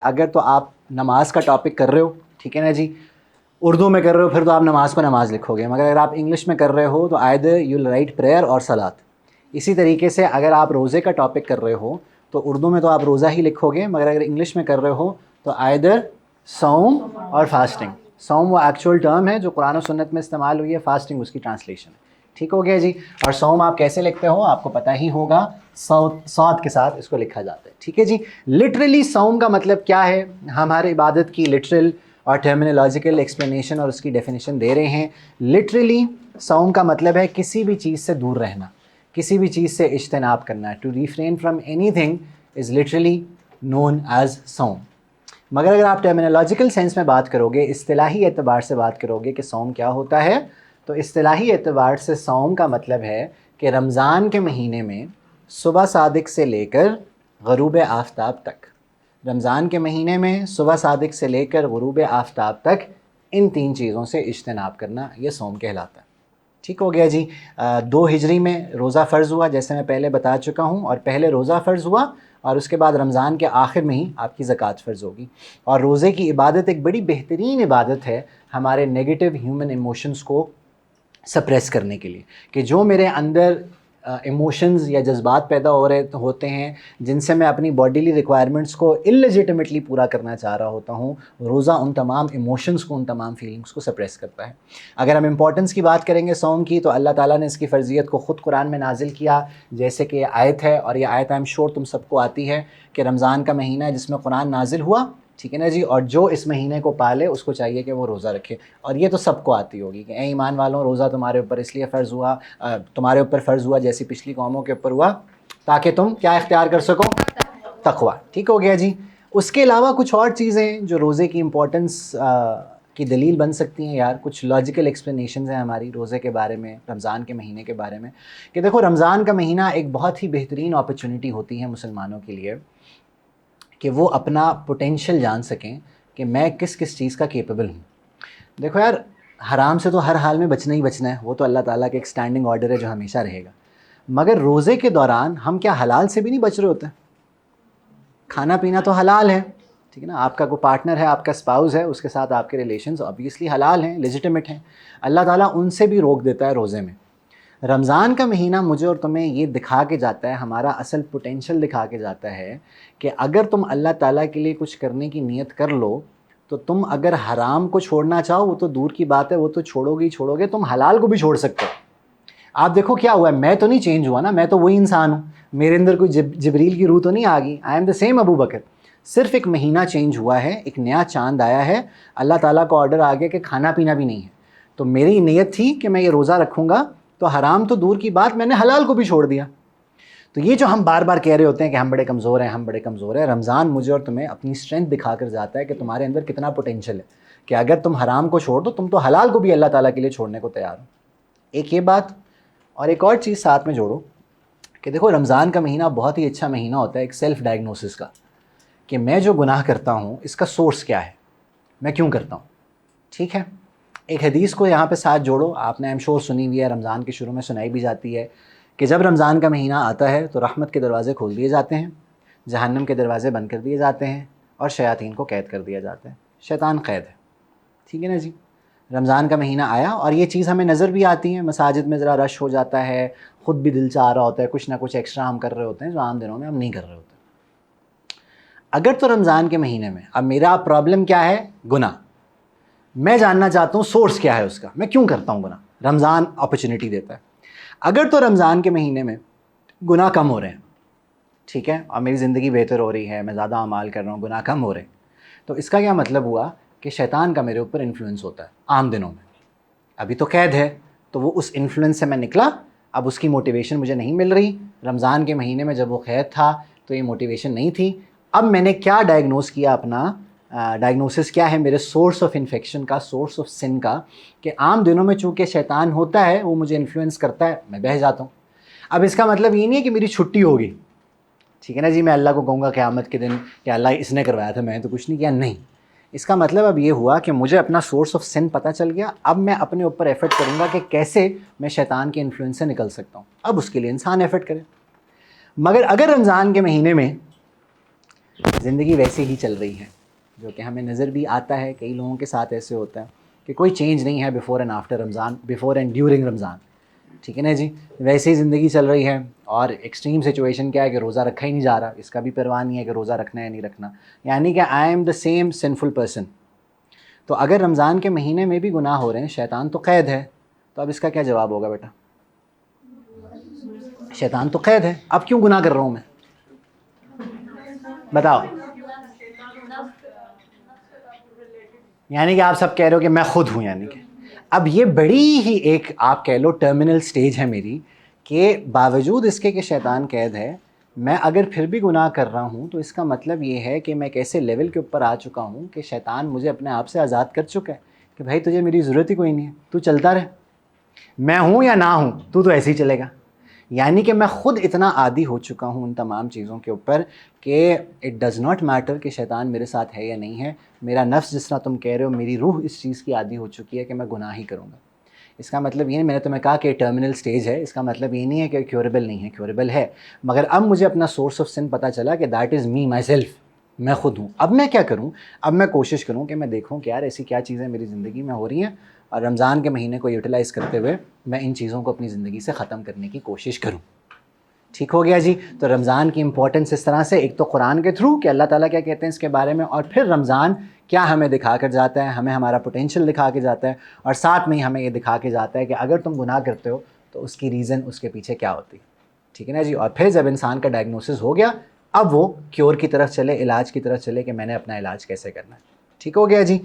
اگر تو آپ نماز کا ٹاپک کر رہے ہو، ٹھیک ہے نا جی، اردو میں کر رہے ہو پھر تو آپ نماز کو نماز لکھو گے، مگر اگر آپ انگلش میں کر رہے ہو تو either you'll write prayer اور صلات۔ اسی طریقے سے اگر آپ روزے کا ٹاپک کر رہے ہو تو اردو میں تو آپ روزہ ہی لکھو گے، مگر اگر انگلش میں کر رہے ہو تو either صوم اور فاسٹنگ۔ صوم وہ ایکچوئل ٹرم ہے جو قرآن و سنت میں استعمال ہوئی ہے، فاسٹنگ اس کی ٹرانسلیشن ہے، ٹھیک ہو گیا جی۔ اور صوم آپ کیسے لکھتے ہو آپ کو پتہ ہی ہوگا، صاد کے ساتھ اس کو لکھا جاتا ہے، ٹھیک ہے جی۔ لٹرلی صوم کا مطلب کیا ہے، ہمارے عبادت کی لٹرل اور ٹرمینالوجیکل ایکسپلینیشن اور اس کی ڈیفینیشن دے رہے ہیں۔ لٹرلی صوم کا مطلب ہے کسی بھی چیز سے دور رہنا، کسی بھی چیز سے اجتناب کرنا۔ To refrain from anything is literally known as صوم۔ مگر اگر آپ ٹرمینالوجیکل سینس میں بات کرو گے، اصطلاحی اعتبار سے بات کرو گے کہ صوم کیا ہوتا ہے، تو اصطلاحی اعتبار سے صوم کا مطلب ہے کہ رمضان کے مہینے میں صبح صادق سے لے کر غروب آفتاب تک، رمضان کے مہینے میں صبح صادق سے لے کر غروب آفتاب تک ان 3 چیزوں سے اجتناب کرنا، یہ صوم کہلاتا ہے، ٹھیک ہو گیا جی۔ 2 ہجری میں روزہ فرض ہوا جیسے میں پہلے بتا چکا ہوں، اور پہلے روزہ فرض ہوا اور اس کے بعد رمضان کے آخر میں ہی آپ کی زکوٰۃ فرض ہوگی۔ اور روزے کی عبادت ایک بڑی بہترین عبادت ہے ہمارے نیگیٹو ہیومن ایموشنز کو سپریس کرنے کے لیے، کہ جو میرے اندر ایموشنز یا جذبات پیدا ہوتے ہیں جن سے میں اپنی باڈیلی ریکوائرمنٹس کو اللیجیٹمیٹلی پورا کرنا چاہ رہا ہوتا ہوں، روزہ ان تمام ایموشنز کو، ان تمام فیلنگز کو سپریس کرتا ہے۔ اگر ہم امپورٹنس کی بات کریں گے صوم کی، تو اللہ تعالیٰ نے اس کی فرضیت کو خود قرآن میں نازل کیا، جیسے کہ یہ آیت ہے، اور یہ آیت آئی ایم شور تم سب کو آتی ہے کہ رمضان کا مہینہ ہے جس میں قرآن نازل ہوا، ٹھیک ہے نا جی، اور جو اس مہینے کو پالے اس کو چاہیے کہ وہ روزہ رکھے۔ اور یہ تو سب کو آتی ہوگی کہ اے ایمان والوں، روزہ تمہارے اوپر اس لیے فرض ہوا، تمہارے اوپر فرض ہوا جیسی پچھلی قوموں کے اوپر ہوا، تاکہ تم کیا اختیار کر سکو، تقویٰ، ٹھیک ہو گیا جی۔ اس کے علاوہ کچھ اور چیزیں جو روزے کی امپورٹنس کی دلیل بن سکتی ہیں یار، کچھ لاجیکل ایکسپلینیشنز ہیں ہماری روزے کے بارے میں، رمضان کے مہینے کے بارے میں، کہ دیکھو رمضان کا مہینہ ایک بہت ہی بہترین اپرچونٹی ہوتی ہے مسلمانوں کے لیے کہ وہ اپنا پوٹینشیل جان سکیں کہ میں کس کس چیز کا کیپیبل ہوں۔ دیکھو یار، حرام سے تو ہر حال میں بچنا ہی بچنا ہے، وہ تو اللہ تعالیٰ کے ایک سٹینڈنگ آرڈر ہے جو ہمیشہ رہے گا، مگر روزے کے دوران ہم کیا حلال سے بھی نہیں بچ رہے ہوتے؟ کھانا پینا تو حلال ہے، ٹھیک ہے نا، آپ کا کوئی پارٹنر ہے، آپ کا اسپاؤز ہے، اس کے ساتھ آپ کے ریلیشنز obviously حلال ہیں، لیجیٹمیٹ ہیں، اللہ تعالیٰ ان سے بھی روک دیتا ہے روزے میں۔ رمضان کا مہینہ مجھے اور تمہیں یہ دکھا کے جاتا ہے، ہمارا اصل پوٹینشیل دکھا کے جاتا ہے کہ اگر تم اللہ تعالیٰ کے لیے کچھ کرنے کی نیت کر لو تو تم اگر حرام کو چھوڑنا چاہو وہ تو دور کی بات ہے، وہ تو چھوڑو گے ہی چھوڑو گے، تم حلال کو بھی چھوڑ سکتے ہو۔ آپ دیکھو کیا ہوا ہے، میں تو نہیں چینج ہوا نا، میں تو وہی انسان ہوں، میرے اندر کوئی جبریل کی روح تو نہیں آ گئی، آئی ایم دا سیم ابو بکر، صرف ایک مہینہ چینج ہوا ہے، ایک نیا چاند آیا ہے، اللہ تعالیٰ کو آرڈر آ گیا کہ کھانا پینا بھی نہیں ہے، تو میری نیت تھی کہ میں یہ روزہ رکھوں گا، تو حرام تو دور کی بات، میں نے حلال کو بھی چھوڑ دیا۔ تو یہ جو ہم بار بار کہہ رہے ہوتے ہیں کہ ہم بڑے کمزور ہیں، ہم بڑے کمزور ہیں، رمضان مجھے اور تمہیں اپنی اسٹرینتھ دکھا کر جاتا ہے کہ تمہارے اندر کتنا پوٹینشیل ہے، کہ اگر تم حرام کو چھوڑ دو، تم تو حلال کو بھی اللہ تعالیٰ کے لیے چھوڑنے کو تیار ہو۔ ایک یہ بات، اور ایک اور چیز ساتھ میں جوڑو کہ دیکھو رمضان کا مہینہ بہت ہی اچھا مہینہ ہوتا ہے ایک سیلف ڈائگنوسس کا، کہ میں جو گناہ کرتا ہوں اس کا سورس کیا ہے، میں کیوں کرتا ہوں، ٹھیک ہے۔ ایک حدیث کو یہاں پہ ساتھ جوڑو، آپ نے ایم شور سنی ہوئی ہے، رمضان کے شروع میں سنائی بھی جاتی ہے، کہ جب رمضان کا مہینہ آتا ہے تو رحمت کے دروازے کھول دیے جاتے ہیں، جہنم کے دروازے بند کر دیے جاتے ہیں، اور شیاطین کو قید کر دیا جاتا ہے، شیطان قید ہے، ٹھیک ہے نا جی۔ رمضان کا مہینہ آیا اور یہ چیز ہمیں نظر بھی آتی ہے، مساجد میں ذرا رش ہو جاتا ہے، خود بھی دل چاہ رہا ہوتا ہے، کچھ نہ کچھ ایکسٹرا ہم کر رہے ہوتے ہیں جو عام دنوں میں ہم نہیں کر رہے ہوتے۔ اگر تو رمضان کے مہینے میں، اب میرا پرابلم کیا ہے، گناہ، میں جاننا چاہتا ہوں سورس کیا ہے اس کا، میں کیوں کرتا ہوں گناہ، رمضان اپرچونٹی دیتا ہے۔ اگر تو رمضان کے مہینے میں گناہ کم ہو رہے ہیں، ٹھیک ہے، اور میری زندگی بہتر ہو رہی ہے، میں زیادہ اعمال کر رہا ہوں، گناہ کم ہو رہے ہیں، تو اس کا کیا مطلب ہوا کہ شیطان کا میرے اوپر انفلوئنس ہوتا ہے عام دنوں میں۔ ابھی تو قید ہے، تو وہ اس انفلوئنس سے میں نکلا، اب اس کی موٹیویشن مجھے نہیں مل رہی، رمضان کے مہینے میں جب وہ قید تھا تو یہ موٹیویشن نہیں تھی۔ اب میں نے کیا ڈائگنوز کیا، اپنا ڈائگنوسس کیا ہے میرے سورس آف انفیکشن کا، سورس آف سن کا، کہ عام دنوں میں چونکہ شیطان ہوتا ہے، وہ مجھے انفلوئنس کرتا ہے، میں بہہ جاتا ہوں۔ اب اس کا مطلب یہ نہیں ہے کہ میری چھٹی ہوگی، ٹھیک ہے نا جی، میں اللہ کو کہوں گا قیامت کے دن کہ اللہ اس نے کروایا تھا، میں نے تو کچھ نہیں کیا، نہیں۔ اس کا مطلب اب یہ ہوا کہ مجھے اپنا سورس آف سن پتہ چل گیا، اب میں اپنے اوپر ایفرٹ کروں گا کہ کیسے میں شیطان کے انفلوئنس سے نکل سکتا ہوں، اب اس کے لیے انسان ایفرٹ کرے۔ مگر اگر رمضان کے مہینے میں زندگی ویسے ہی چل رہی ہے، جو کہ ہمیں نظر بھی آتا ہے. کئی لوگوں کے ساتھ ایسے ہوتا ہے کہ کوئی چینج نہیں ہے before and after Ramadan, before and during Ramadan. ٹھیک ہے نا جی، ویسے ہی زندگی چل رہی ہے. اور ایکسٹریم سچویشن کیا ہے کہ روزہ رکھا ہی نہیں جا رہا، اس کا بھی پرواہ نہیں ہے کہ روزہ رکھنا ہے یا نہیں رکھنا، یعنی کہ I am the same سنفل person. تو اگر رمضان کے مہینے میں بھی گناہ ہو رہے ہیں، شیطان تو قید ہے، تو اب اس کا کیا جواب ہوگا بیٹا؟ شیطان تو قید ہے، اب کیوں گناہ کر رہا ہوں میں؟ بتاؤ. یعنی کہ آپ سب کہہ رہے ہو کہ میں خود ہوں، یعنی کہ اب یہ بڑی ہی ایک آپ کہہ لو ٹرمینل سٹیج ہے میری، کہ باوجود اس کے کہ شیطان قید ہے، میں اگر پھر بھی گناہ کر رہا ہوں تو اس کا مطلب یہ ہے کہ میں ایک ایسے لیول کے اوپر آ چکا ہوں کہ شیطان مجھے اپنے آپ سے آزاد کر چکا ہے کہ بھائی تجھے میری ضرورت ہی کوئی نہیں ہے، تو چلتا رہ، میں ہوں یا نہ ہوں تو ایسے ہی چلے گا. یعنی کہ میں خود اتنا عادی ہو چکا ہوں ان تمام چیزوں کے اوپر کہ اٹ ڈز ناٹ میٹر کہ شیطان میرے ساتھ ہے یا نہیں ہے. میرا نفس جس طرح تم کہہ رہے ہو، میری روح اس چیز کی عادی ہو چکی ہے کہ میں گناہ ہی کروں گا. اس کا مطلب یہ نہیں، میں نے تمہیں کہا کہ ٹرمینل سٹیج ہے، اس کا مطلب یہ نہیں ہے کہ کیوریبل نہیں ہے، کیوریبل ہے. مگر اب مجھے اپنا سورس آف سن پتہ چلا کہ that is me my self, میں خود ہوں. اب میں کیا کروں؟ اب میں کوشش کروں کہ میں دیکھوں کہ یار ایسی کیا چیزیں میری زندگی میں ہو رہی ہیں، اور رمضان کے مہینے کو یوٹیلائز کرتے ہوئے میں ان چیزوں کو اپنی زندگی سے ختم کرنے کی کوشش کروں. ٹھیک ہو گیا جی. تو رمضان کی امپورٹنس اس طرح سے، ایک تو قرآن کے تھرو کہ اللہ تعالیٰ کیا کہتے ہیں اس کے بارے میں، اور پھر رمضان کیا ہمیں دکھا کر جاتا ہے، ہمیں ہمارا پوٹینشیل دکھا کے جاتا ہے، اور ساتھ میں ہی ہمیں یہ دکھا کے جاتا ہے کہ اگر تم گناہ کرتے ہو تو اس کی ریزن اس کے پیچھے کیا ہوتی ہے. ٹھیک ہے نا جی. اور پھر جب انسان کا ڈائگنوسس ہو گیا، اب وہ کیور کی طرف چلے، علاج کی طرف چلے کہ میں نے اپنا علاج کیسے کرنا ہے. ٹھیک ہو گیا جی.